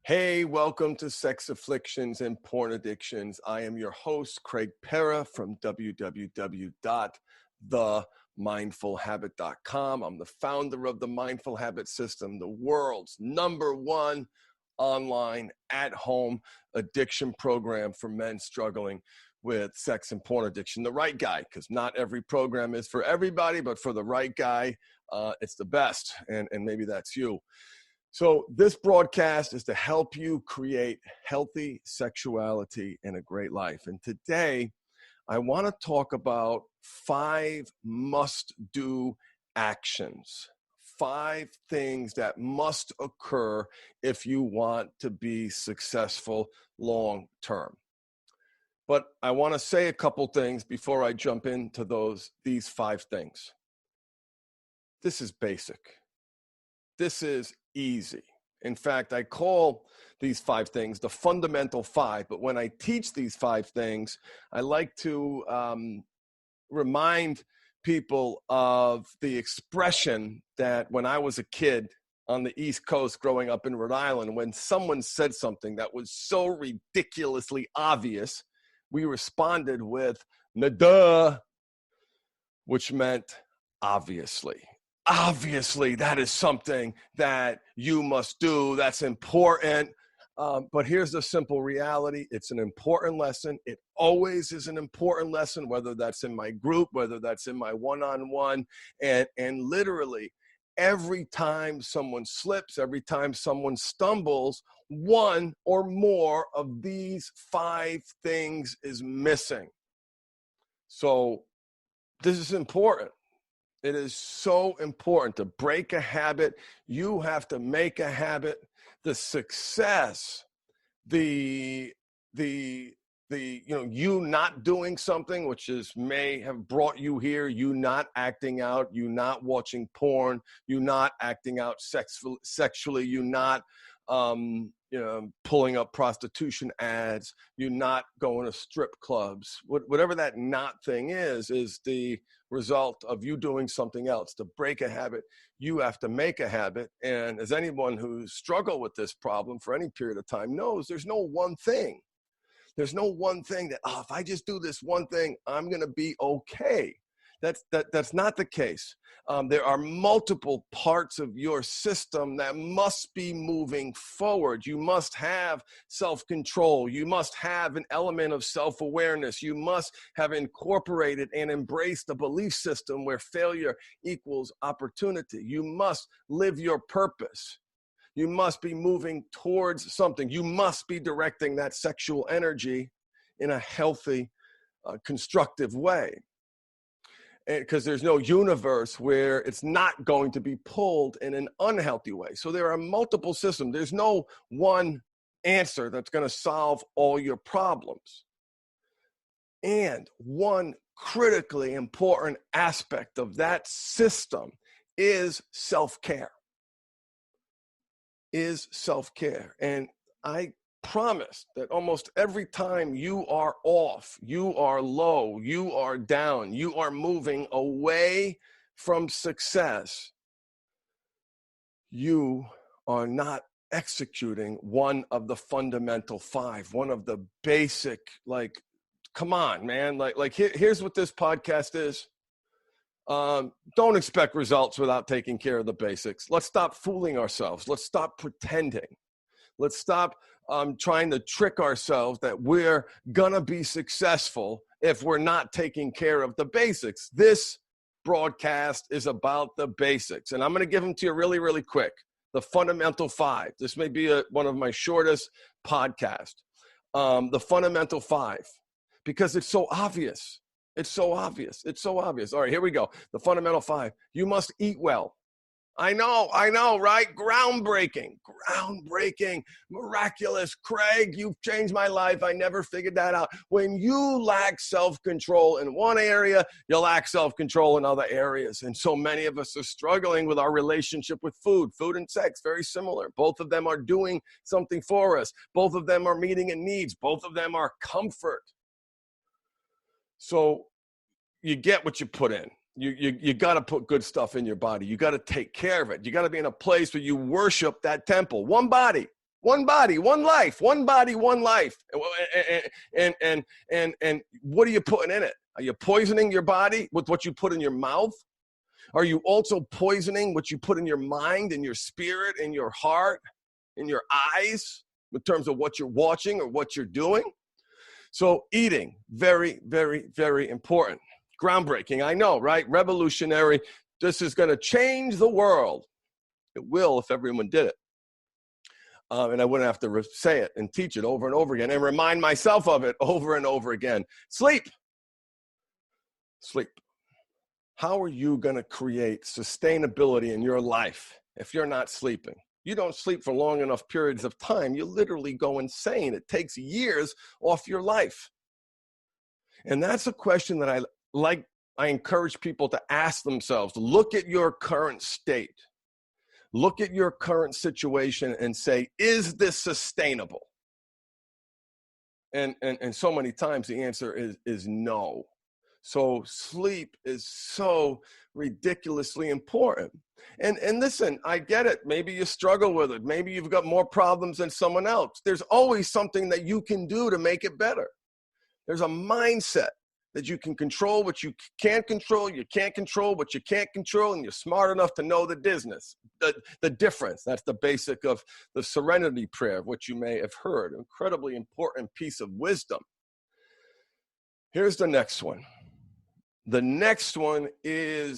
Hey, welcome to Sex Afflictions and Porn Addictions. I am your host, Craig Pera from www.themindfulhabit.com. I'm the founder of the Mindful Habit System, the world's #1 online at-home addiction program for men struggling with sex and porn addiction. The right guy, because not every program is for everybody, but for the right guy, it's the best, and maybe that's you. So this broadcast is to help you create healthy sexuality and a great life. And today, I want to talk about 5 must-do actions, 5 things that must occur if you want to be successful long term. But I want to say a couple things before I jump into these 5 things. This is basic. This is easy. In fact, I call these 5 things the fundamental 5. But when I teach these 5 things, I like to remind people of the expression that when I was a kid on the East Coast growing up in Rhode Island, when someone said something that was so ridiculously obvious, we responded with "Naduh," which meant obviously. Obviously, that is something that you must do. That's important. But here's the simple reality. It's an important lesson. It always is an important lesson, whether that's in my group, whether that's in my one-on-one. And literally, every time someone slips, every time someone stumbles, one or more of these 5 things is missing. So this is important. It is so important to break a habit. You have to make a habit. The success, you not doing something, which may have brought you here, you not acting out, you not watching porn, you not acting out sexually, you not pulling up prostitution ads, you not going to strip clubs, whatever that not thing is the result of you doing something else. To break a habit, you have to make a habit. And as anyone who's struggled with this problem for any period of time knows, there's no one thing. There's no one thing that, if I just do this one thing, I'm going to be okay. That's not the case. There are multiple parts of your system that must be moving forward. You must have self-control. You must have an element of self-awareness. You must have incorporated and embraced a belief system where failure equals opportunity. You must live your purpose. You must be moving towards something. You must be directing that sexual energy in a healthy, constructive way. Because there's no universe where it's not going to be pulled in an unhealthy way. So there are multiple systems. There's no one answer that's going to solve all your problems. And one critically important aspect of that system is self-care. And I promise that almost every time you are off, you are low, you are down, you are moving away from success, you are not executing one of the fundamental 5, one of the basic, come on, man. Here's what this podcast is. Don't expect results without taking care of the basics. Let's stop fooling ourselves. Let's stop pretending. Let's stop trying to trick ourselves that we're going to be successful if we're not taking care of the basics. This broadcast is about the basics, and I'm going to give them to you really, really quick. The fundamental 5. This may be one of my shortest podcasts. The fundamental 5, because it's so obvious. It's so obvious. All right, here we go. The fundamental 5. You must eat well. I know, right? Groundbreaking, miraculous. Craig, you've changed my life. I never figured that out. When you lack self-control in one area, you lack self-control in other areas. And so many of us are struggling with our relationship with food. Food and sex, very similar. Both of them are doing something for us. Both of them are meeting a needs. Both of them are comfort. So you get what you put in. You got to put good stuff in your body. You got to take care of it. You got to be in a place where you worship that temple. One body, One body, one life, one body, one life. And what are you putting in it? Are you poisoning your body with what you put in your mouth? Are you also poisoning what you put in your mind, in your spirit, in your heart, in your eyes, in terms of what you're watching or what you're doing? So eating, very, very, very important. Groundbreaking, I know, right? Revolutionary. This is going to change the world. It will if everyone did it. And I wouldn't have to say it and teach it over and over again and remind myself of it over and over again. Sleep. Sleep. How are you going to create sustainability in your life if you're not sleeping? You don't sleep for long enough periods of time, you literally go insane. It takes years off your life. And that's a question that I encourage people to ask themselves. Look at your current state. Look at your current situation and say, is this sustainable? And so many times the answer is no. So sleep is so ridiculously important. And listen, I get it. Maybe you struggle with it. Maybe you've got more problems than someone else. There's always something that you can do to make it better. There's a mindset that you can control what you can't control, you can't control what you can't control, and you're smart enough to know the difference. That's the basic of the serenity prayer, which you may have heard. Incredibly important piece of wisdom. Here's the next one. The next one it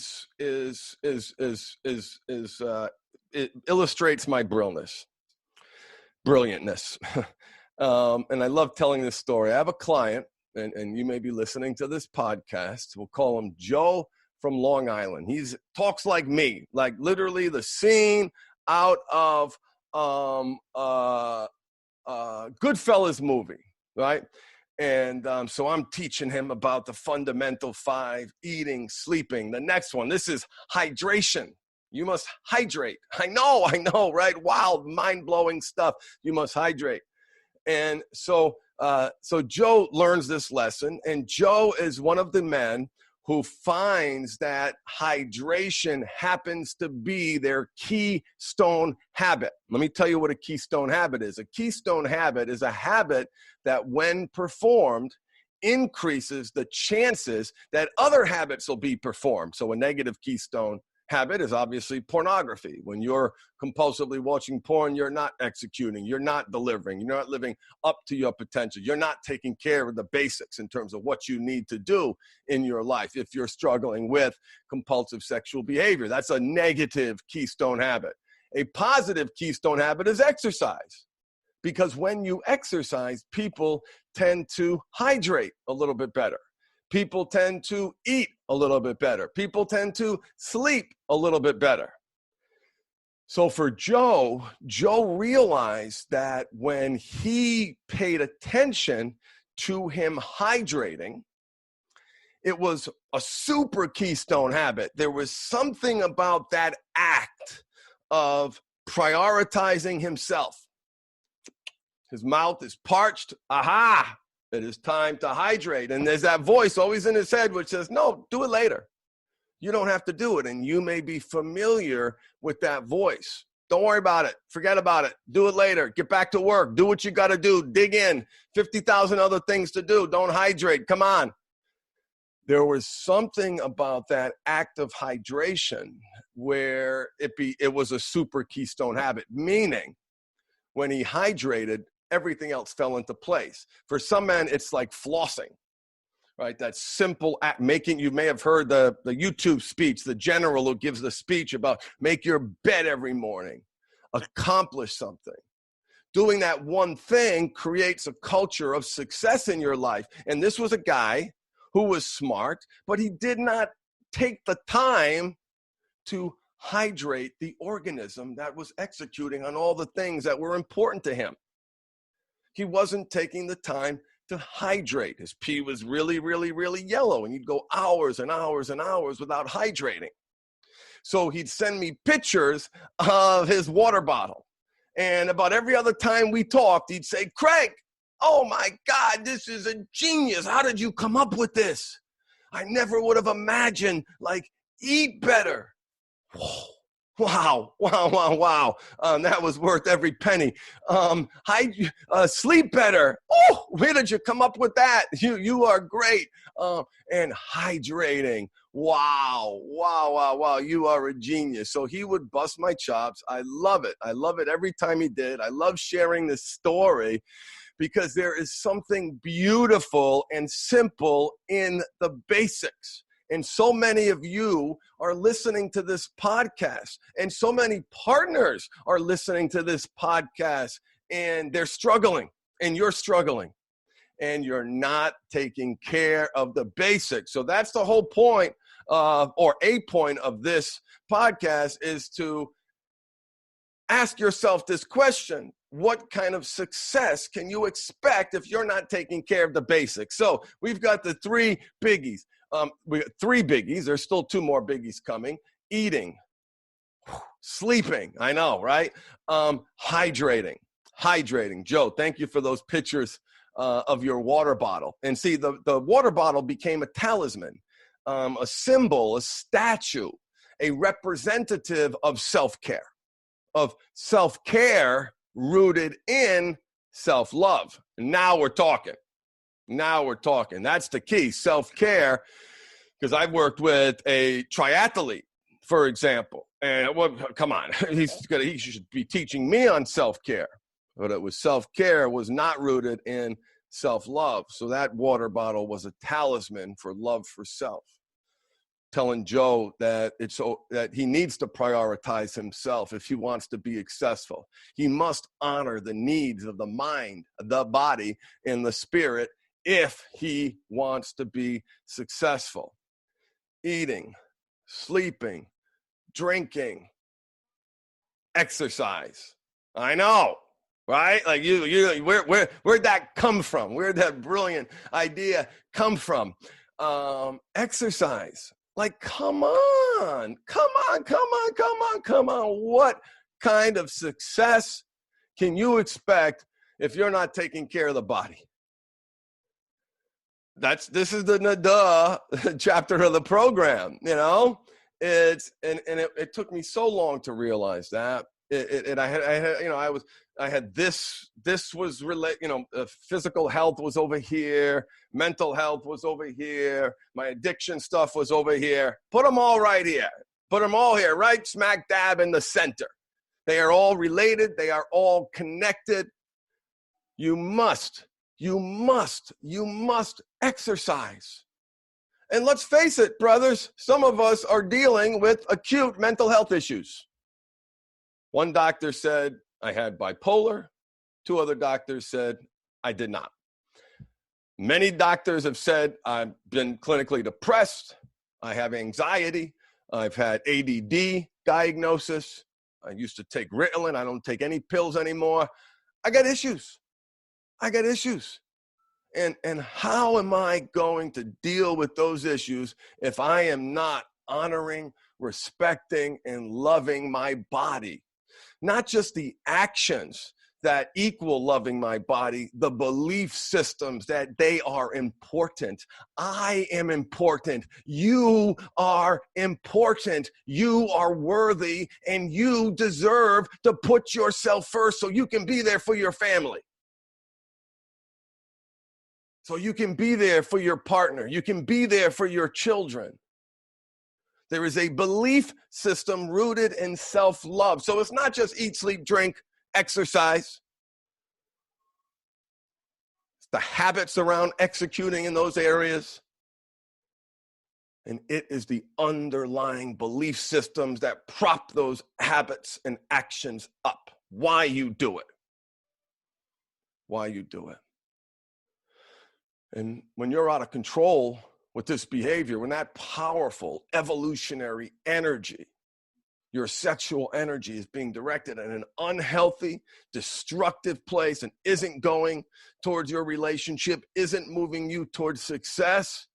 illustrates my brilliantness. And I love telling this story. I have a client, and you may be listening to this podcast. We'll call him Joe from Long Island. He talks like me, like literally the scene out of Goodfellas movie, right? And so I'm teaching him about the fundamental 5, eating, sleeping. The next one, this is hydration. You must hydrate. I know, right? Wild, mind-blowing stuff. You must hydrate. And so Joe learns this lesson, and Joe is one of the men who finds that hydration happens to be their keystone habit. Let me tell you what a keystone habit is. A keystone habit is a habit that, when performed, increases the chances that other habits will be performed. So a negative keystone habit is obviously pornography. When you're compulsively watching porn, you're not executing, you're not delivering, you're not living up to your potential, you're not taking care of the basics in terms of what you need to do in your life. If you're struggling with compulsive sexual behavior, that's a negative keystone habit. A positive keystone habit is exercise. Because when you exercise, people tend to hydrate a little bit better. People tend to eat a little bit better. People tend to sleep a little bit better. So for Joe realized that when he paid attention to him hydrating, it was a super keystone habit. There was something about that act of prioritizing himself. His mouth is parched. Aha! It is time to hydrate. And there's that voice always in his head which says, no, do it later. You don't have to do it. And you may be familiar with that voice. Don't worry about it. Forget about it. Do it later. Get back to work. Do what you got to do. Dig in. 50,000 other things to do. Don't hydrate. Come on. There was something about that act of hydration where it was a super keystone habit, meaning when he hydrated, everything else fell into place. For some men, it's like flossing, right? That simple act, you may have heard the YouTube speech, the general who gives the speech about make your bed every morning, accomplish something. Doing that one thing creates a culture of success in your life. And this was a guy who was smart, but he did not take the time to hydrate the organism that was executing on all the things that were important to him. He wasn't taking the time to hydrate. His pee was really, really, really yellow, and he'd go hours and hours and hours without hydrating. So he'd send me pictures of his water bottle. And about every other time we talked, he'd say, Craig, oh my God, this is a genius. How did you come up with this? I never would have imagined, eat better. Whoa. Wow, wow, wow, wow. That was worth every penny. Sleep better. Oh, where did you come up with that? You are great. And hydrating. Wow, wow, wow, wow. You are a genius. So he would bust my chops. I love it. I love it every time he did. I love sharing this story because there is something beautiful and simple in the basics. And so many of you are listening to this podcast, and so many partners are listening to this podcast, and they're struggling, and you're struggling, and you're not taking care of the basics. So that's the whole point, or a point of this podcast, is to ask yourself this question: what kind of success can you expect if you're not taking care of the basics? So we've got the three biggies. We got three biggies. There's still two more biggies coming. Eating, sleeping. I know, right? Hydrating. Joe, thank you for those pictures of your water bottle. And see, the water bottle became a talisman, a symbol, a statue, a representative of self-care. Rooted in self-love. Now we're talking. That's the key, self-care, because I've worked with a triathlete, for example. And come on, he should be teaching me on self-care. But it was self-care was not rooted in self-love. So that water bottle was a talisman for love for self. Telling Joe that that he needs to prioritize himself if he wants to be successful. He must honor the needs of the mind, the body, and the spirit if he wants to be successful. Eating, sleeping, drinking, exercise. I know, right? Like where'd that come from? Where'd that brilliant idea come from? Exercise. Like, come on. What kind of success can you expect if you're not taking care of the body? This is the chapter of the program, you know? It took me so long to realize that. Physical health was over here, mental health was over here, my addiction stuff was over here. Put them all right here. Put them all here, right smack dab in the center. They are all related. They are all connected. You must exercise. And let's face it, brothers, some of us are dealing with acute mental health issues. One doctor said I had bipolar. Two other doctors said I did not. Many doctors have said I've been clinically depressed. I have anxiety. I've had ADD diagnosis. I used to take Ritalin. I don't take any pills anymore. I got issues. And how am I going to deal with those issues if I am not honoring, respecting, and loving my body? Not just the actions that equal loving my body, the belief systems that they are important. I am important. You are important. You are worthy, and you deserve to put yourself first so you can be there for your family. So you can be there for your partner. You can be there for your children. There is a belief system rooted in self-love. So it's not just eat, sleep, drink, exercise. It's the habits around executing in those areas. And it is the underlying belief systems that prop those habits and actions up. Why you do it. And when you're out of control with this behavior, when that powerful evolutionary energy, your sexual energy is being directed in an unhealthy, destructive place and isn't going towards your relationship, isn't moving you towards success,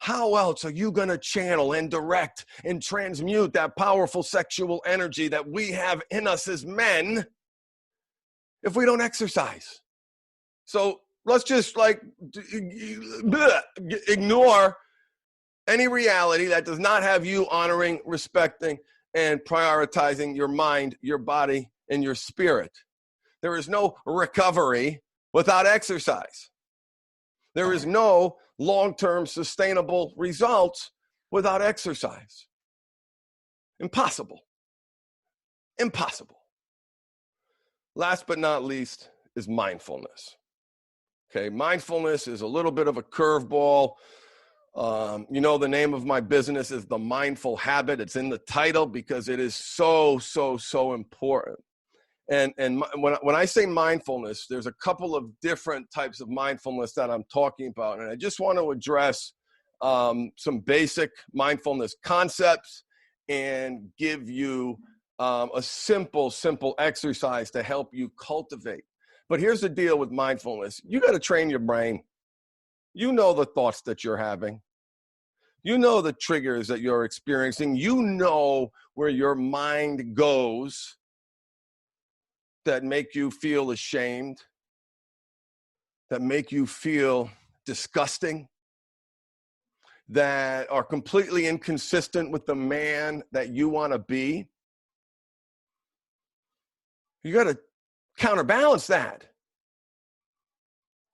how else are you going to channel and direct and transmute that powerful sexual energy that we have in us as men if we don't exercise? So let's just ignore any reality that does not have you honoring, respecting, and prioritizing your mind, your body, and your spirit. There is no recovery without exercise. There is no long-term sustainable results without exercise. Impossible. Impossible. Last but not least is mindfulness. Okay, mindfulness is a little bit of a curveball. The name of my business is The Mindful Habit. It's in the title because it is so important. And when I say mindfulness, there's a couple of different types of mindfulness that I'm talking about. And I just want to address some basic mindfulness concepts and give you a simple exercise to help you cultivate. But here's the deal with mindfulness. You got to train your brain. You know the thoughts that you're having. You know the triggers that you're experiencing. You know where your mind goes that make you feel ashamed, that make you feel disgusting, that are completely inconsistent with the man that you want to be. You got to counterbalance that.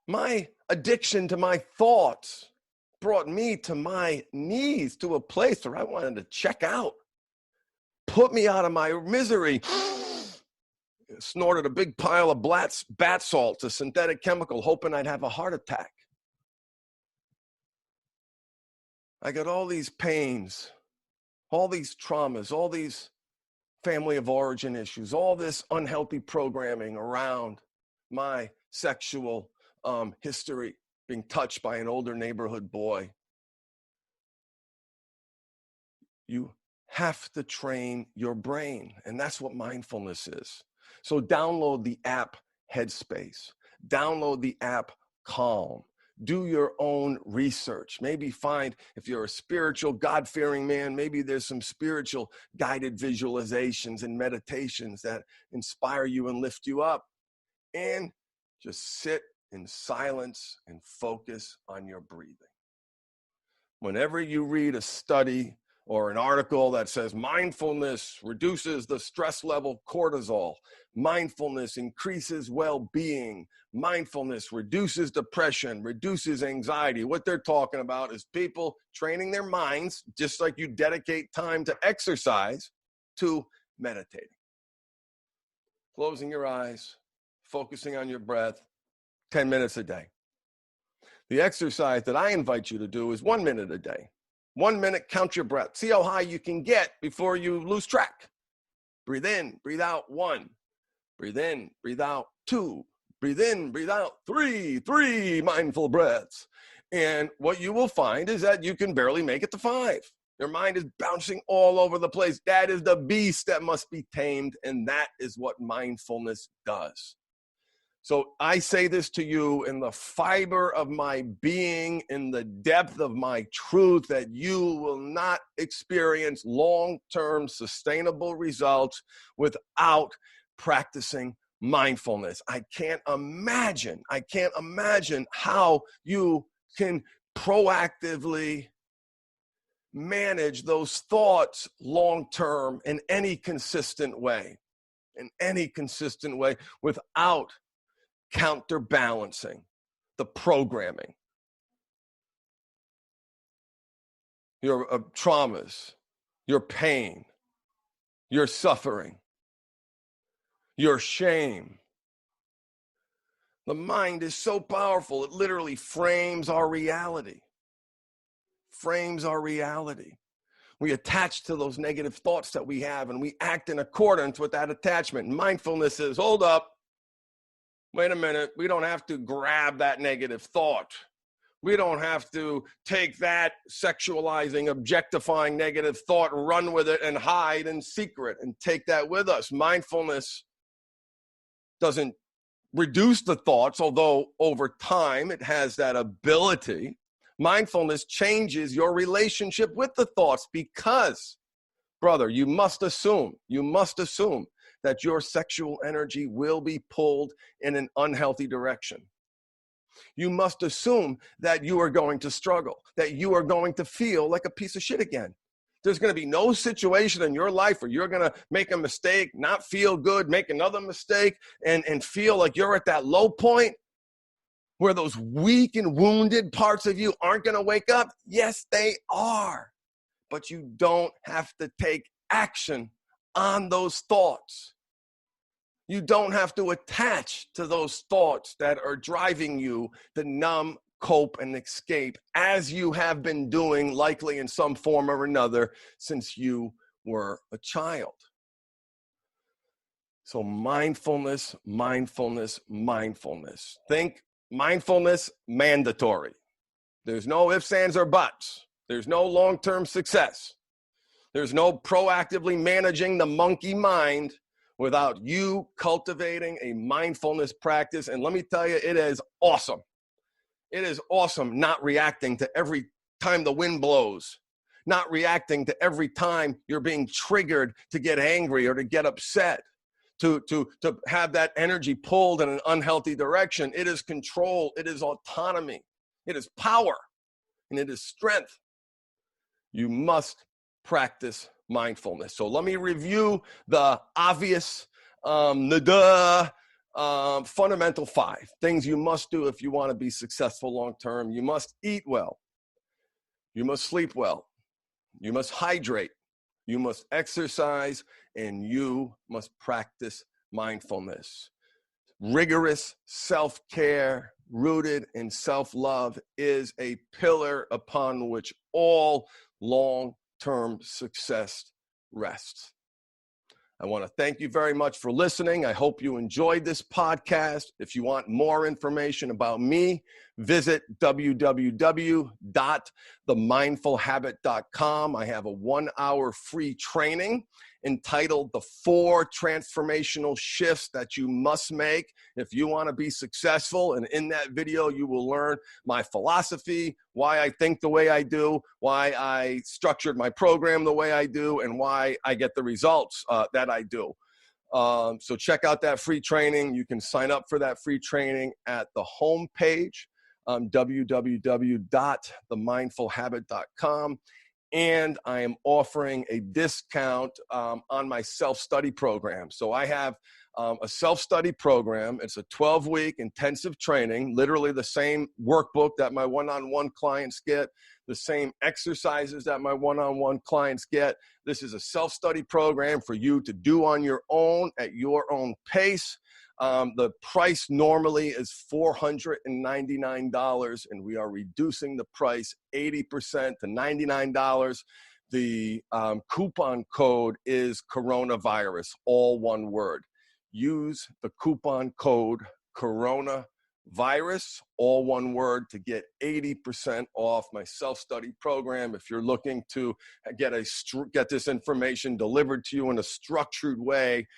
My addiction to my thoughts brought me to my knees, to a place where I wanted to check out, put me out of my misery. Snorted a big pile of bat salts, a synthetic chemical, hoping I'd have a heart attack. I got all these pains, all these traumas, all these family of origin issues, all this unhealthy programming around my sexual history, being touched by an older neighborhood boy. You have to train your brain, and that's what mindfulness is. So download the app Headspace. Download the app Calm. Do your own research. Maybe find, if you're a spiritual, God-fearing man, maybe there's some spiritual guided visualizations and meditations that inspire you and lift you up. And just sit in silence and focus on your breathing. Whenever you read a study or an article that says mindfulness reduces the stress level cortisol, mindfulness increases well-being, mindfulness reduces depression, reduces anxiety, what they're talking about is people training their minds, just like you dedicate time to exercise, to meditating. Closing your eyes, focusing on your breath, 10 minutes a day. The exercise that I invite you to do is 1 minute a day. 1 minute, count your breath. See how high you can get before you lose track. Breathe in, breathe out, 1. Breathe in, breathe out, 2. Breathe in, breathe out, 3 mindful breaths. And what you will find is that you can barely make it to 5. Your mind is bouncing all over the place. That is the beast that must be tamed, and that is what mindfulness does. So I say this to you in the fiber of my being, in the depth of my truth, that you will not experience long-term sustainable results without practicing mindfulness. I can't imagine how you can proactively manage those thoughts long-term in any consistent way, without counterbalancing the programming, your traumas, your pain, your suffering, your shame. The mind is so powerful, it literally frames our reality. We attach to those negative thoughts that we have, and we act in accordance with that attachment. Mindfulness says, hold up. Wait a minute, we don't have to grab that negative thought. We don't have to take that sexualizing, objectifying negative thought, run with it and hide in secret and take that with us. Mindfulness doesn't reduce the thoughts, although over time it has that ability. Mindfulness changes your relationship with the thoughts because, brother, you must assume that your sexual energy will be pulled in an unhealthy direction. You must assume that you are going to struggle, that you are going to feel like a piece of shit again, There's going to be no situation in your life where you're going to make a mistake, not feel good, make another mistake, and feel like you're at that low point where those weak and wounded parts of you aren't going to wake up. Yes, they are. But you don't have to take action on those thoughts. You don't have to attach to those thoughts that are driving you to numb, cope, and escape, as you have been doing likely in some form or another since you were a child. So mindfulness, mindfulness, mindfulness. Think mindfulness mandatory. There's no ifs, ands, or buts. There's no long-term success. There's no proactively managing the monkey mind without you cultivating a mindfulness practice. And let me tell you, it is awesome. It is awesome not reacting to every time the wind blows, not reacting to every time you're being triggered to get angry or to get upset, to have that energy pulled in an unhealthy direction. It is control. It is autonomy. It is power. And it is strength. You must practice mindfulness. So let me review the obvious, fundamental 5 things you must do if you want to be successful long-term. You must eat well. You must sleep well. You must hydrate. You must exercise, and you must practice mindfulness. Rigorous self-care rooted in self-love is a pillar upon which all long-term success rests. I want to thank you very much for listening. I hope you enjoyed this podcast. If you want more information about me, visit www.themindfulhabit.com. I have a 1-hour free training entitled The 4 Transformational Shifts That You Must Make If You Want to Be Successful. And in that video, you will learn my philosophy, why I think the way I do, why I structured my program the way I do, and why I get the results that I do. So check out that free training. You can sign up for that free training at the homepage, www.themindfulhabit.com. And I am offering a discount on my self-study program. So I have a self-study program. It's a 12-week intensive training, literally the same workbook that my one-on-one clients get, the same exercises that my one-on-one clients get. This is a self-study program for you to do on your own at your own pace. The price normally is $499, and we are reducing the price 80% to $99. The coupon code is coronavirus, all one word. Use the coupon code coronavirus, all one word, to get 80% off my self-study program. If you're looking to get this information delivered to you in a structured way,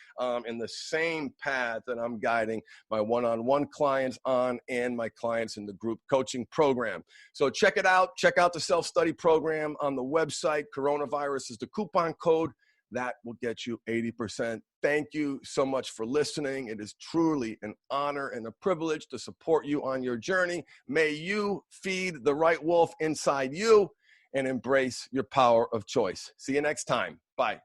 in the same path that I'm guiding my one-on-one clients on and my clients in the group coaching program. So check it out. Check out the self-study program on the website. Coronavirus is the coupon code. That will get you 80%. Thank you so much for listening. It is truly an honor and a privilege to support you on your journey. May you feed the right wolf inside you and embrace your power of choice. See you next time. Bye.